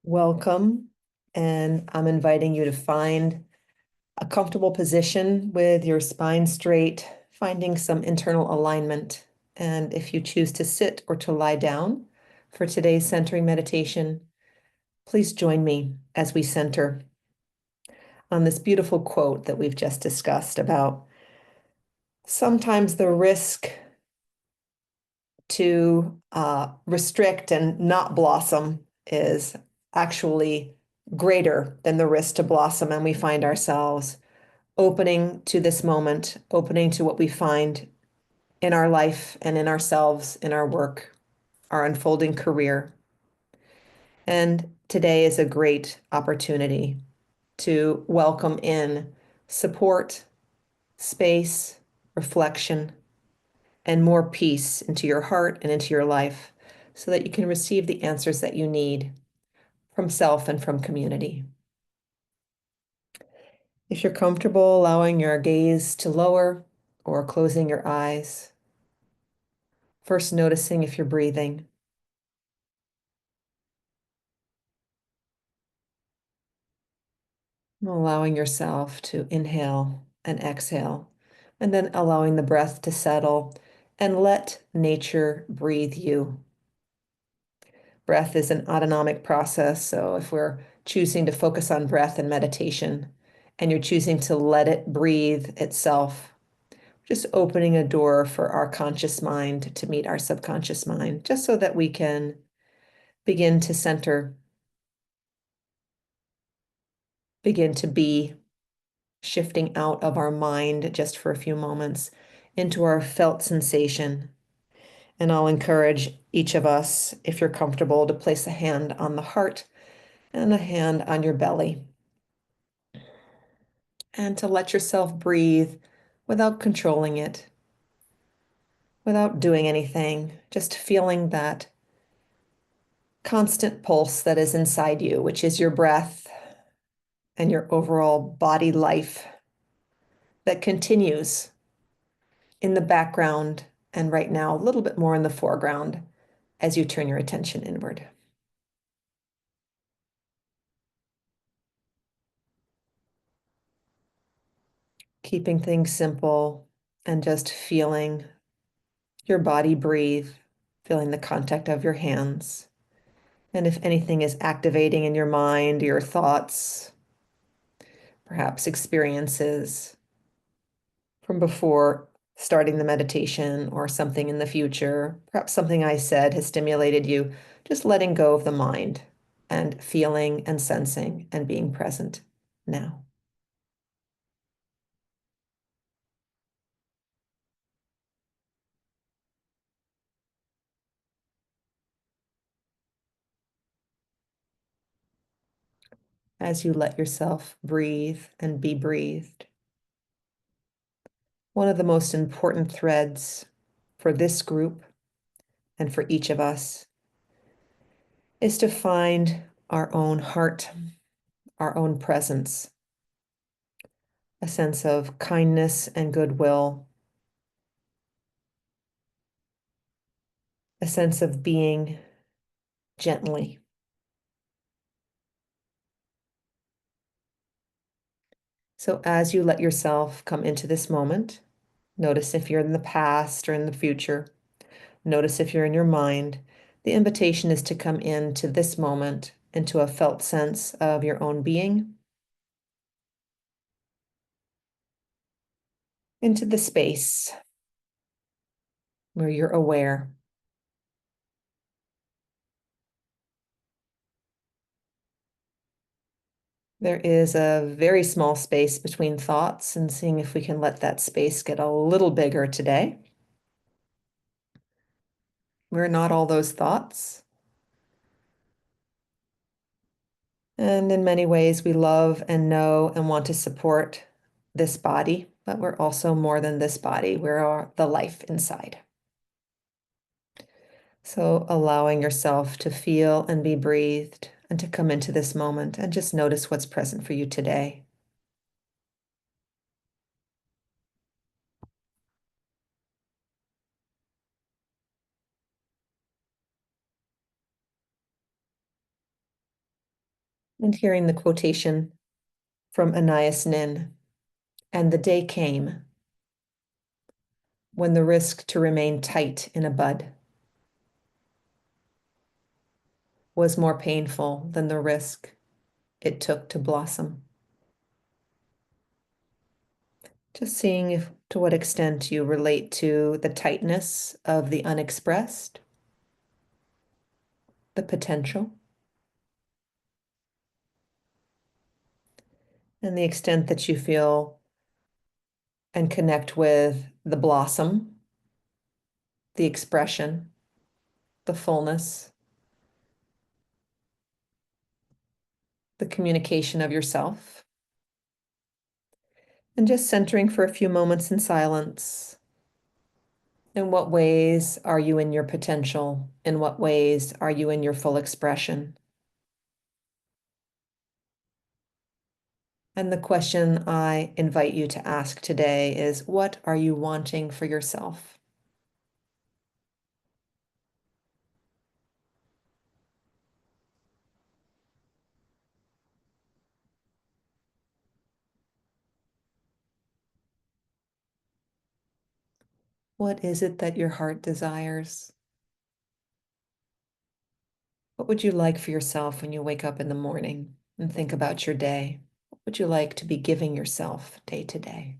Welcome, and I'm inviting you to find a comfortable position with your spine straight, finding some internal alignment. And if you choose to sit or to lie down for today's centering meditation, please join me as we center on this beautiful quote that we've just discussed about sometimes the risk to restrict and not blossom is actually greater than the risk to blossom. And we find ourselves opening to this moment, opening to what we find in our life and in ourselves, in our work, our unfolding career. And today is a great opportunity to welcome in support, space, reflection, and more peace into your heart and into your life so that you can receive the answers that you need from self and from community. If you're comfortable allowing your gaze to lower or closing your eyes, first noticing if you're breathing. Allowing yourself to inhale and exhale, and then allowing the breath to settle and let nature breathe you. Breath is an autonomic process, so if we're choosing to focus on breath in meditation and you're choosing to let it breathe itself, just opening a door for our conscious mind to meet our subconscious mind, just so that we can begin to center, begin to be, shifting out of our mind just for a few moments into our felt sensation. And I'll encourage each of us, if you're comfortable, to place a hand on the heart and a hand on your belly, and to let yourself breathe without controlling it, without doing anything, just feeling that constant pulse that is inside you, which is your breath and your overall body life that continues in the background and right now a little bit more in the foreground as you turn your attention inward. Keeping things simple and just feeling your body breathe, feeling the contact of your hands. And if anything is activating in your mind, your thoughts, perhaps experiences from before starting the meditation or something in the future, perhaps something I said has stimulated you, just letting go of the mind and feeling and sensing and being present now. As you let yourself breathe and be breathed, one of the most important threads for this group and for each of us is to find our own heart, our own presence, a sense of kindness and goodwill, a sense of being gently. So as you let yourself come into this moment, notice if you're in the past or in the future, notice if you're in your mind. The invitation is to come into this moment, into a felt sense of your own being, into the space where you're aware. There is a very small space between thoughts, and seeing if we can let that space get a little bigger today. We're not all those thoughts. And in many ways, we love and know and want to support this body, but we're also more than this body. We're the life inside. So allowing yourself to feel and be breathed and to come into this moment and just notice what's present for you today. And hearing the quotation from Anaïs Nin, and the day came when the risk to remain tight in a bud was more painful than the risk it took to blossom. Just seeing if, to what extent you relate to the tightness of the unexpressed, the potential, and the extent that you feel and connect with the blossom, the expression, the fullness, the communication of yourself. And just centering for a few moments in silence. In what ways are you in your potential? In what ways are you in your full expression? And the question I invite you to ask today is, what are you wanting for yourself? What is it that your heart desires? What would you like for yourself when you wake up in the morning and think about your day? What would you like to be giving yourself day to day?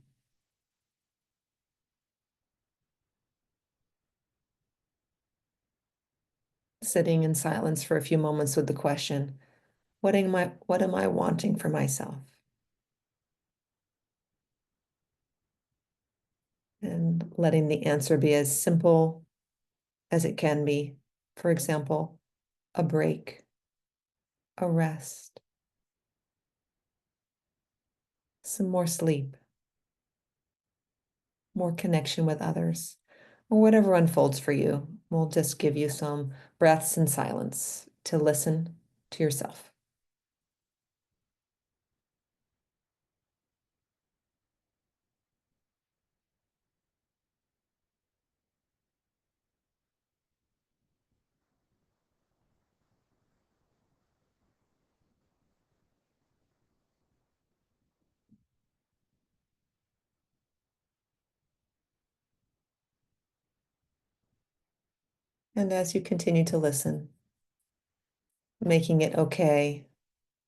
Sitting in silence for a few moments with the question, what am I wanting for myself? And letting the answer be as simple as it can be. For example, a break, a rest, some more sleep, more connection with others, or whatever unfolds for you. We'll just give you some breaths in silence to listen to yourself. And as you continue to listen, making it okay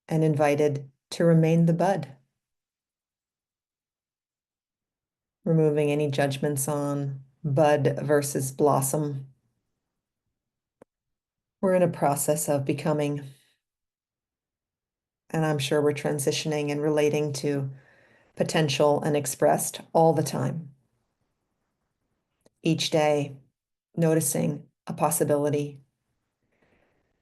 and invited to remain the bud, removing any judgments on bud versus blossom. We're in a process of becoming, and I'm sure we're transitioning and relating to potential and expressed all the time. Each day, noticing a possibility.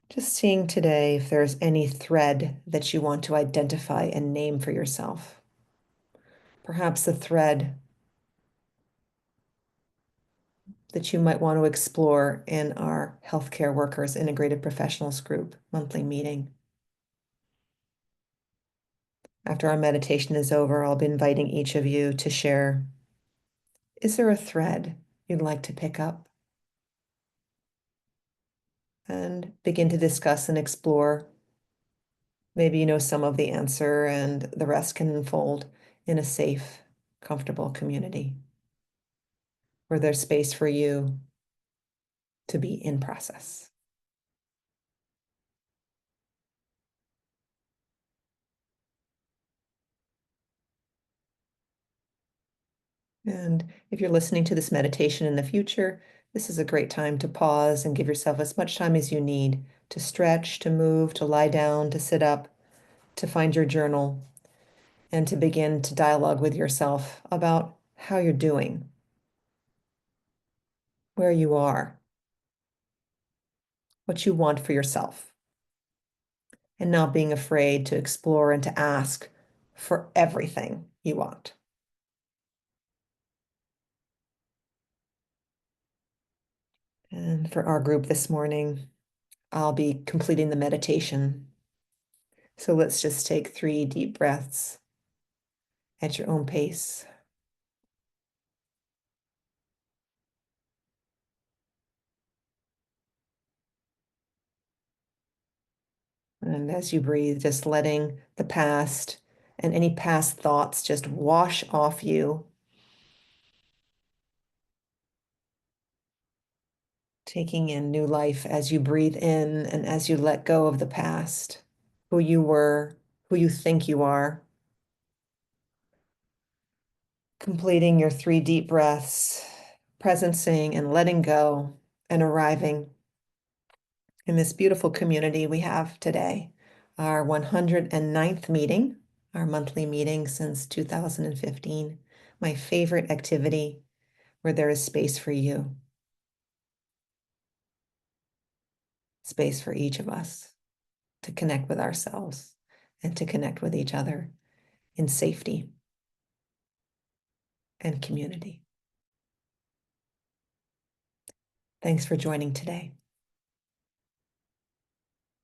Just seeing today if there's any thread that you want to identify and name for yourself. Perhaps a thread that you might want to explore in our Healthcare Workers Integrated Professionals Group monthly meeting. After our meditation is over, I'll be inviting each of you to share, is there a thread you'd like to pick up? And begin to discuss and explore. Maybe you know some of the answer and the rest can unfold in a safe, comfortable community where there's space for you to be in process. And if you're listening to this meditation in the future, this is a great time to pause and give yourself as much time as you need to stretch, to move, to lie down, to sit up, to find your journal, and to begin to dialogue with yourself about how you're doing, where you are, what you want for yourself, and not being afraid to explore and to ask for everything you want. And for our group this morning, I'll be completing the meditation. So let's just take 3 deep breaths at your own pace. And as you breathe, just letting the past and any past thoughts just wash off you. Taking in new life as you breathe in and as you let go of the past, who you were, who you think you are. Completing your 3 deep breaths, presencing and letting go, and arriving in this beautiful community we have today, our 109th meeting, our monthly meeting since 2015, my favorite activity where there is space for you, space for each of us to connect with ourselves and to connect with each other in safety and community. Thanks for joining today.